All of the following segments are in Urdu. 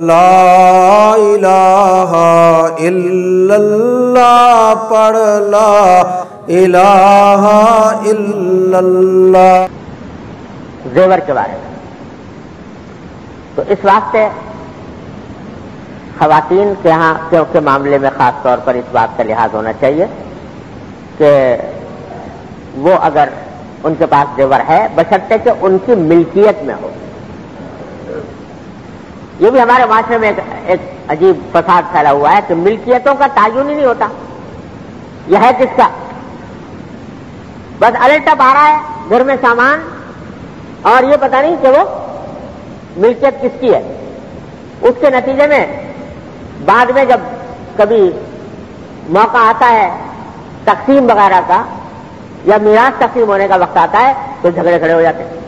لا الہ الا اللہ پڑھ لا الہ الا اللہ۔ زیور کے بارے میں تو اس واسطے خواتین کے ہاں کے معاملے میں خاص طور پر اس بات کا لحاظ ہونا چاہیے کہ وہ اگر ان کے پاس زیور ہے بشرطے کہ ان کی ملکیت میں ہو۔ یہ بھی ہمارے معاشرے میں ایک عجیب فساد پھیلا ہوا ہے کہ ملکیتوں کا تعین ہی نہیں ہوتا، یہ ہے کس کا؟ بس الٹا آ رہا ہے گھر میں سامان اور یہ پتہ نہیں کہ وہ ملکیت کس کی ہے۔ اس کے نتیجے میں بعد میں جب کبھی موقع آتا ہے تقسیم وغیرہ کا یا میراث تقسیم ہونے کا وقت آتا ہے تو جھگڑے کھڑے ہو جاتے ہیں۔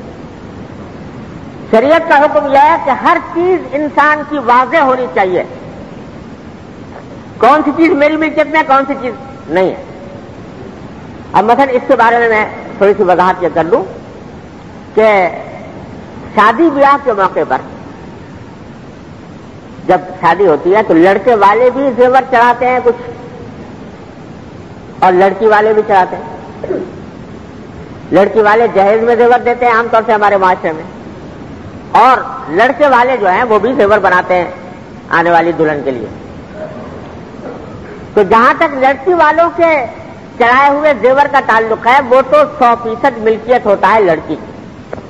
شریعت کا حکم یہ ہے کہ ہر چیز انسان کی واضح ہونی چاہیے، کون سی چیز میری ملکیت میں ہے کون سی چیز نہیں ہے۔ اب مثلا اس کے بارے میں تھوڑی سی وضاحت یہ کر لوں کہ شادی بیاہ کے موقع پر جب شادی ہوتی ہے تو لڑکے والے بھی زیور چڑھاتے ہیں کچھ اور لڑکی والے بھی چڑھاتے ہیں۔ لڑکی والے جہیز میں زیور دیتے ہیں عام طور سے ہمارے معاشرے میں، اور لڑکے والے جو ہیں وہ بھی زیور بناتے ہیں آنے والی دلہن کے لیے۔ تو جہاں تک لڑکی والوں کے چڑھائے ہوئے زیور کا تعلق ہے وہ تو 100% ملکیت ہوتا ہے لڑکی کی،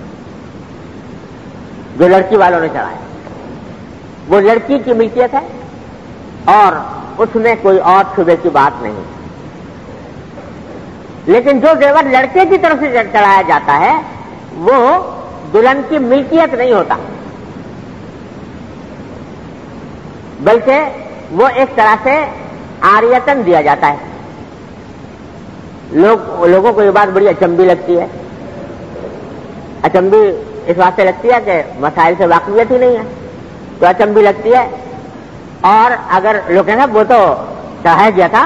جو لڑکی والوں نے چڑھایا وہ لڑکی کی ملکیت ہے اور اس میں کوئی اور شبے کی بات نہیں۔ لیکن جو زیور لڑکے کی طرف سے چڑھایا جاتا ہے وہ دلہن کی ملکیت نہیں ہوتا، بلکہ وہ ایک طرح سے عاریتن دیا جاتا ہے۔ لوگوں کو یہ بات بڑی اچنبھی لگتی ہے، اچنبھی اس واسطے لگتی ہے کہ مسائل سے واقفیت ہی نہیں ہے تو اچنبھی لگتی ہے۔ اور اگر لوگ کہیں وہ تو چڑھایا گیا تھا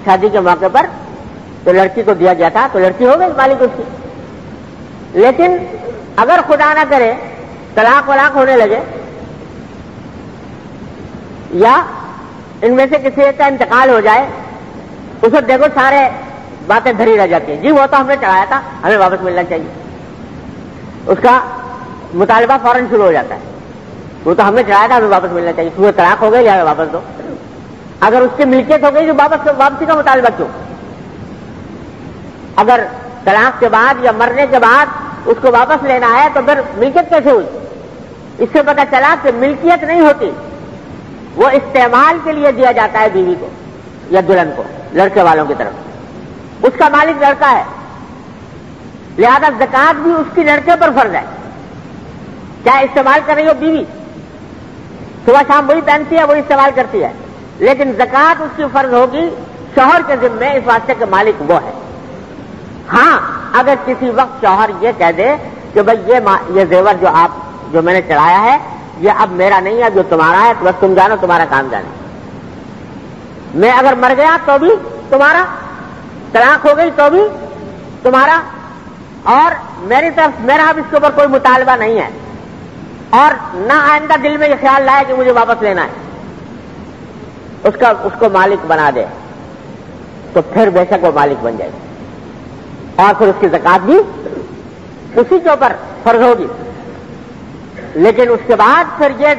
شادی کے موقع پر تو لڑکی کو دیا گیا تھا تو لڑکی ہو گئی مالک اس کی، لیکن اگر خدا نہ کرے طلاق ولاق ہونے لگے یا ان میں سے کسی ایک کا انتقال ہو جائے اس وقت دیکھو سارے باتیں دھری رہ جاتی ہیں، جی وہ تو ہم نے چڑھایا تھا ہمیں واپس ملنا چاہیے۔ اس کا مطالبہ فوراً شروع ہو جاتا ہے، وہ تو ہم نے چڑھایا تھا ہمیں واپس ملنا چاہیے، تو طلاق ہو گئی یا واپس دو۔ اگر اس کی ملکیت ہو گئی تو واپسی کا مطالبہ کیوں؟ اگر طلاق کے بعد یا مرنے کے بعد اس کو واپس لینا ہے تو پھر ملکیت کیسے ہوئی؟ اس سے پتہ چلا کہ ملکیت نہیں ہوتی، وہ استعمال کے لیے دیا جاتا ہے بیوی کو یا دلہن کو لڑکے والوں کی طرف، اس کا مالک لڑکا ہے، لہذا زکوٰۃ بھی اس کی لڑکے پر فرض ہے، چاہے استعمال کر رہی ہو بیوی، صبح شام وہی پہنتی ہے وہی استعمال کرتی ہے، لیکن زکوٰۃ اس کی فرض ہوگی شوہر کے ذمے اس واسطے کہ مالک وہ ہے۔ ہاں اگر کسی وقت شوہر یہ کہہ دے کہ بھئی یہ زیور جو میں نے چڑھایا ہے یہ اب میرا نہیں ہے، جو تمہارا ہے بس تم جانو، تمہارا کام جانے، میں اگر مر گیا تو بھی تمہارا، طلاق ہو گئی تو بھی تمہارا، اور میری طرف میرا اب اس کے اوپر کوئی مطالبہ نہیں ہے، اور نہ آئندہ دل میں یہ خیال لائے کہ مجھے واپس لینا ہے، اس کو مالک بنا دے تو پھر بے شک وہ مالک بن جائے گا، اور پھر اس کی زکوٰۃ بھی اسی کے اوپر فرض ہوگی۔ لیکن اس کے بعد پھر یہ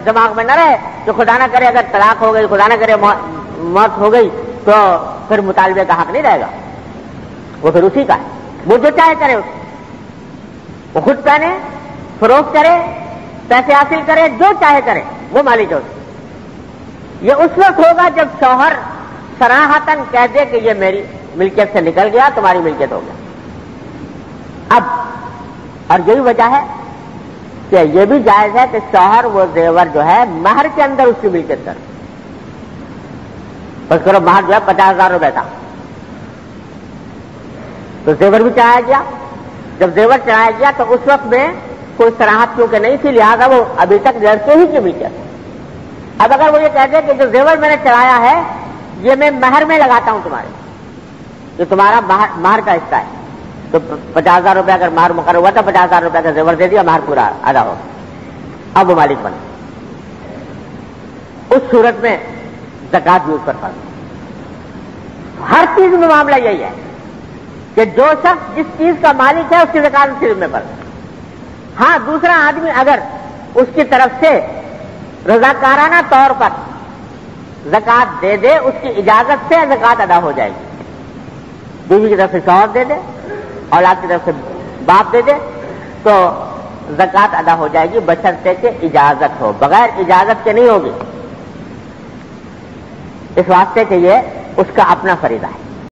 دماغ میں نہ رہے کہ خدا نہ کرے اگر طلاق ہو گئی، خدا نہ کرے موت ہو گئی تو پھر مطالبے کا حق نہیں رہے گا، وہ پھر اسی کا ہے، وہ جو چاہے کرے، وہ خود پہنے، فروخت کرے، پیسے حاصل کرے، جو چاہے کرے، وہ مالک ہے اس کا۔ یہ اس وقت ہوگا جب شوہر صراحتاً کہہ دے کہ یہ میری ملکیت سے نکل گیا، تمہاری ملکیت ہو گیا۔ اب اور یہی وجہ ہے کہ یہ بھی جائز ہے کہ شوہر وہ زیور جو ہے مہر کے اندر اس کی ملکیت کر، بس کرو مہر جو ہے 50,000 روپے تھا تو زیور بھی چڑھایا گیا، جب زیور چڑھایا گیا تو اس وقت میں کوئی صراحت کیونکہ نہیں تھی لہذا وہ ابھی تک لڑکے ہی کی ملکیت۔ اب اگر وہ یہ کہہ دے کہ جو زیور میں نے چڑھایا ہے یہ میں مہر میں لگاتا ہوں تمہارے، جو تمہارا مہر کا حصہ ہے، تو 50,000 روپے اگر مہر مقرر ہوا تھا 50,000 روپے کا زیور دے دیا، مہر پورا ادا ہو، اب وہ مالک بنا۔ اس صورت میں زکات بھی اس پر فرض ہے۔ ہر چیز میں معاملہ یہی ہے کہ جو شخص جس چیز کا مالک ہے اس کی زکات اس کے ذمہ پر ہے۔ ہاں دوسرا آدمی اگر اس کی طرف سے رضاکارانہ طور پر زکات دے دے، اس کی اجازت سے زکات ادا ہو جائے گی۔ بیوی کی طرف سے شوہر دے دے، اولاد کی طرف سے باپ دے دے تو زکات ادا ہو جائے گی، بشرطے کہ اجازت ہو، بغیر اجازت کے نہیں ہوگی، اس واسطے کہ یہ اس کا اپنا فریضہ ہے۔